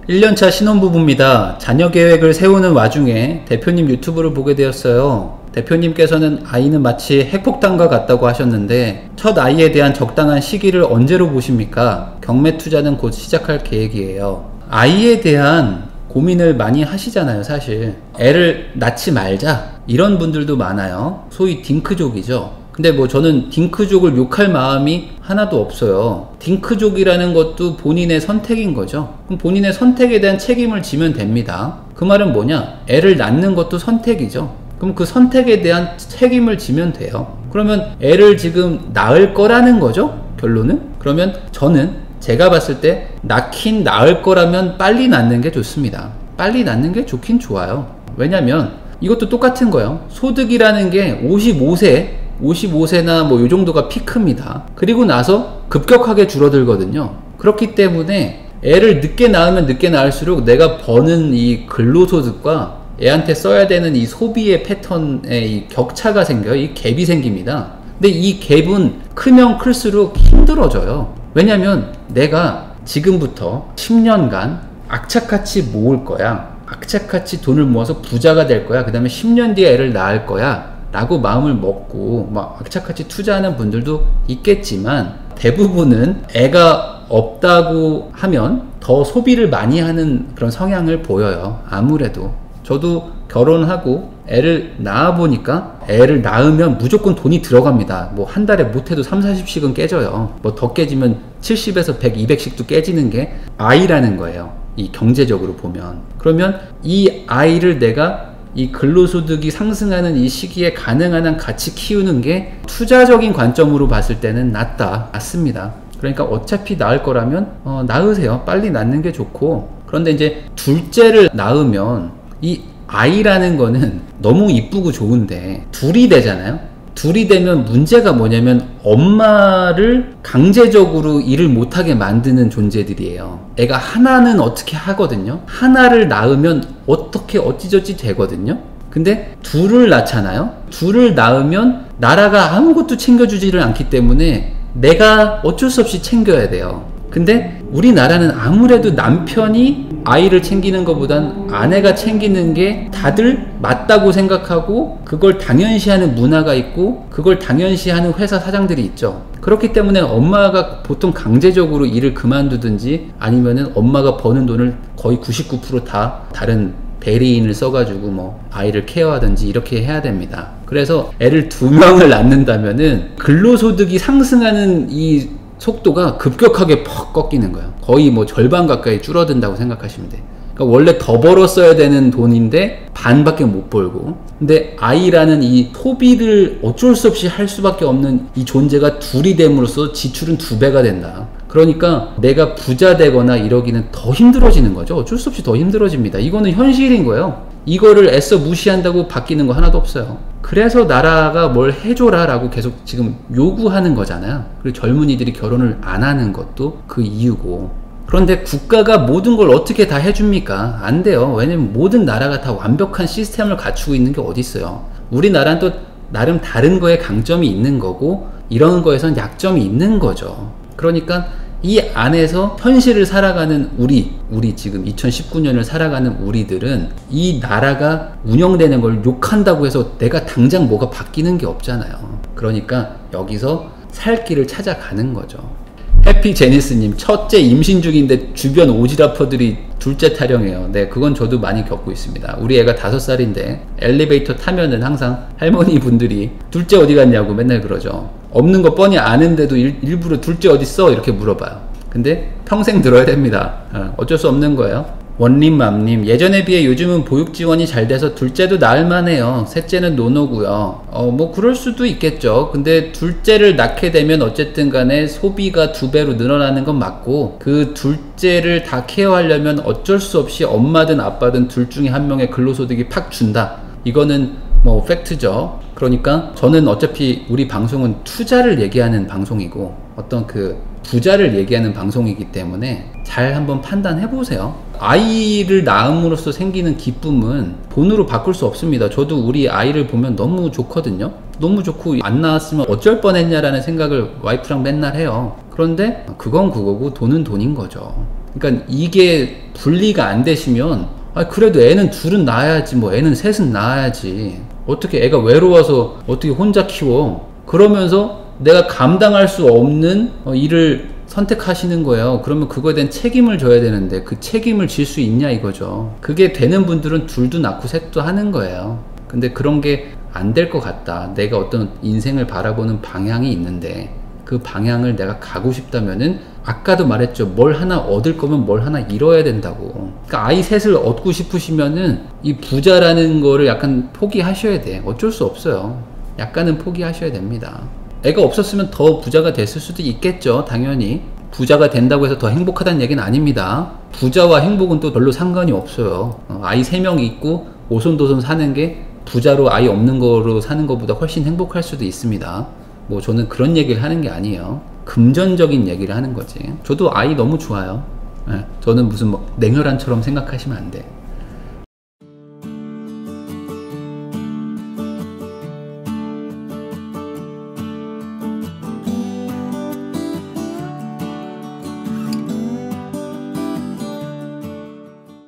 1년차 신혼부부입니다. 자녀 계획을 세우는 와중에 대표님 유튜브를 보게 되었어요. 대표님께서는 아이는 마치 핵폭탄과 같다고 하셨는데 첫 아이에 대한 적당한 시기를 언제로 보십니까? 경매 투자는 곧 시작할 계획이에요. 아이에 대한 고민을 많이 하시잖아요. 사실 애를 낳지 말자 이런 분들도 많아요. 소위 딩크족이죠. 근데 뭐 저는 딩크족을 욕할 마음이 하나도 없어요. 딩크족이라는 것도 본인의 선택인 거죠. 그럼 본인의 선택에 대한 책임을 지면 됩니다. 그 말은 뭐냐? 애를 낳는 것도 선택이죠. 그럼 그 선택에 대한 책임을 지면 돼요. 그러면 애를 지금 낳을 거라는 거죠? 결론은? 그러면 저는 제가 봤을 때 낳긴 낳을 거라면 빨리 낳는 게 좋습니다. 빨리 낳는 게 좋긴 좋아요. 왜냐면 이것도 똑같은 거예요. 소득이라는 게 55세나 뭐 요 정도가 피크입니다. 그리고 나서 급격하게 줄어들거든요. 그렇기 때문에 애를 늦게 낳으면 늦게 낳을수록 내가 버는 이 근로소득과 애한테 써야 되는 이 소비의 패턴에 이 격차가 생겨요. 이 갭이 생깁니다. 근데 이 갭은 크면 클수록 힘들어져요. 왜냐면 내가 지금부터 10년간 악착같이 모을 거야. 악착같이 돈을 모아서 부자가 될 거야. 그 다음에 10년 뒤에 애를 낳을 거야 라고 마음을 먹고 막 악착같이 투자하는 분들도 있겠지만 대부분은 애가 없다고 하면 더 소비를 많이 하는 그런 성향을 보여요. 아무래도 저도 결혼하고 애를 낳아보니까 애를 낳으면 무조건 돈이 들어갑니다. 뭐 한 달에 못해도 30-40씩은 깨져요. 뭐 더 깨지면 70에서 100, 200씩도 깨지는 게 아이라는 거예요. 이 경제적으로 보면. 그러면 이 아이를 내가 이 근로소득이 상승하는 이 시기에 가능한 한 같이 키우는 게 투자적인 관점으로 봤을 때는 낫습니다. 그러니까 어차피 낳을 거라면 낳으세요. 빨리 낳는 게 좋고. 그런데 이제 둘째를 낳으면 이 아이라는 거는 너무 이쁘고 좋은데 둘이 되잖아요. 둘이 되면 문제가 뭐냐면 엄마를 강제적으로 일을 못하게 만드는 존재들이에요. 애가 하나는 어떻게 하거든요. 하나를 낳으면 어찌저찌 되거든요. 근데 둘을 낳잖아요. 둘을 낳으면 나라가 아무것도 챙겨주지를 않기 때문에 내가 어쩔 수 없이 챙겨야 돼요. 근데 우리나라는 아무래도 남편이 아이를 챙기는 것보단 아내가 챙기는 게 다들 맞다고 생각하고 그걸 당연시하는 문화가 있고 그걸 당연시하는 회사 사장들이 있죠. 그렇기 때문에 엄마가 보통 강제적으로 일을 그만두든지 아니면은 엄마가 버는 돈을 거의 99% 다 다른 대리인을 써가지고 뭐 아이를 케어하든지 이렇게 해야 됩니다. 그래서 애를 2명을 낳는다면은 근로소득이 상승하는 이 속도가 급격하게 퍽 꺾이는 거예요. 거의 뭐 절반 가까이 줄어든다고 생각하시면 돼요. 그러니까 원래 더 벌었어야 되는 돈인데 반밖에 못 벌고, 근데 아이라는 이 소비를 어쩔 수 없이 할 수밖에 없는 이 존재가 둘이 됨으로써 지출은 2배가 된다. 그러니까 내가 부자 되거나 이러기는 더 힘들어지는 거죠. 어쩔 수 없이 더 힘들어집니다. 이거는 현실인 거예요. 이거를 애써 무시한다고 바뀌는 거 하나도 없어요. 그래서 나라가 뭘 해줘라 라고 계속 지금 요구하는 거잖아요. 그리고 젊은이들이 결혼을 안 하는 것도 그 이유고. 그런데 국가가 모든 걸 어떻게 다 해줍니까? 안 돼요. 왜냐면 모든 나라가 다 완벽한 시스템을 갖추고 있는 게 어디 있어요. 우리나라는 또 나름 다른 거에 강점이 있는 거고 이런 거에선 약점이 있는 거죠. 그러니까 이 안에서 현실을 살아가는 우리 지금 2019년을 살아가는 우리들은 이 나라가 운영되는 걸 욕한다고 해서 내가 당장 뭐가 바뀌는 게 없잖아요. 그러니까 여기서 살 길을 찾아가는 거죠. 해피제니스님, 첫째 임신 중인데 주변 오지라퍼들이 둘째 타령해요. 네, 그건 저도 많이 겪고 있습니다. 우리 애가 5살인데 엘리베이터 타면은 항상 할머니 분들이 둘째 어디 갔냐고 맨날 그러죠. 없는 거 뻔히 아는데도 일부러 둘째 어딨어? 이렇게 물어봐요. 근데 평생 들어야 됩니다. 어쩔 수 없는 거예요. 원림맘님, 예전에 비해 요즘은 보육 지원이 잘 돼서 둘째도 낳을만해요. 셋째는 노노고요. 뭐 그럴 수도 있겠죠. 근데 둘째를 낳게 되면 어쨌든 간에 소비가 2배로 늘어나는 건 맞고, 그 둘째를 다 케어하려면 어쩔 수 없이 엄마든 아빠든 둘 중에 한 명의 근로소득이 팍 준다. 이거는 뭐 팩트죠. 그러니까 저는 어차피 우리 방송은 투자를 얘기하는 방송이고 어떤 그 부자를 얘기하는 방송이기 때문에 잘 한번 판단해 보세요. 아이를 낳음으로써 생기는 기쁨은 돈으로 바꿀 수 없습니다. 저도 우리 아이를 보면 너무 좋거든요. 너무 좋고 안 낳았으면 어쩔 뻔했냐라는 생각을 와이프랑 맨날 해요. 그런데 그건 그거고 돈은 돈인 거죠. 그러니까 이게 분리가 안 되시면 그래도 애는 둘은 낳아야지, 뭐 애는 셋은 낳아야지, 어떻게 애가 외로워서 어떻게 혼자 키워, 그러면서 내가 감당할 수 없는 일을 선택하시는 거예요. 그러면 그거에 대한 책임을 져야 되는데 그 책임을 질 수 있냐 이거죠. 그게 되는 분들은 둘도 낳고 셋도 하는 거예요. 근데 그런 게 안 될 것 같다, 내가 어떤 인생을 바라보는 방향이 있는데 그 방향을 내가 가고 싶다면은, 아까도 말했죠, 뭘 하나 얻을 거면 뭘 하나 잃어야 된다고. 그러니까 아이 셋을 얻고 싶으시면은 이 부자라는 거를 약간 포기하셔야 돼. 어쩔 수 없어요. 약간은 포기하셔야 됩니다. 애가 없었으면 더 부자가 됐을 수도 있겠죠. 당연히 부자가 된다고 해서 더 행복하다는 얘기는 아닙니다. 부자와 행복은 또 별로 상관이 없어요. 아이 3명 있고 오손도손 사는 게 부자로 아이 없는 거로 사는 것보다 훨씬 행복할 수도 있습니다. 뭐 저는 그런 얘기를 하는 게 아니에요. 금전적인 얘기를 하는 거지. 저도 아이 너무 좋아요. 저는 무슨 뭐 냉혈한처럼 생각하시면 안 돼.